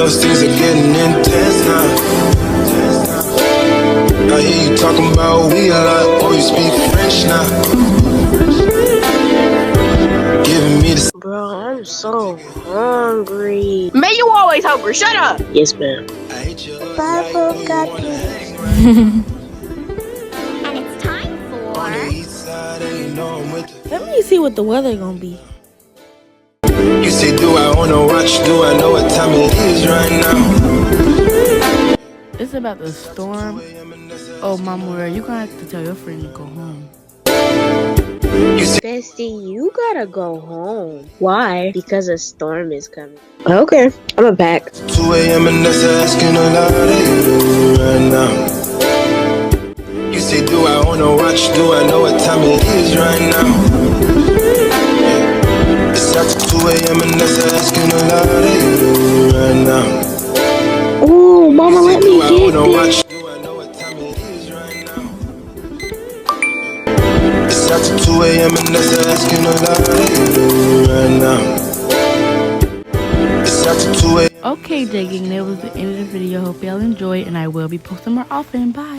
else, things are getting intense now. I hear you talking about we a lot, oh, you speak French now. Giving me the... Bro, I'm so hungry. Man, you always hungry. Shut up. Yes, ma'am. Bye, cookies. And it's time for... Let me see what the weather gonna be. You say, do I wanna watch? Do I know what time it is right now? It's about the storm. Oh, Mama, you gonna have to tell your friend to go home. Bestie, you gotta go home. Why? Because a storm is coming. Okay, I'm a back. 2 a.m. and that's asking a lot of you right now. You say, do I wanna watch? Do I know what time it is right now? It's after 2 a.m. and that's asking a lot of you right now. Oh, Mama, let me get this. Do I know what time it is right now? It's after 2 a.m. and that's asking a lot of you right now. It's after 2 a.m. Okay, Jagging, that was the end of the video. Hope y'all enjoyed, and I will be posting more often. Bye.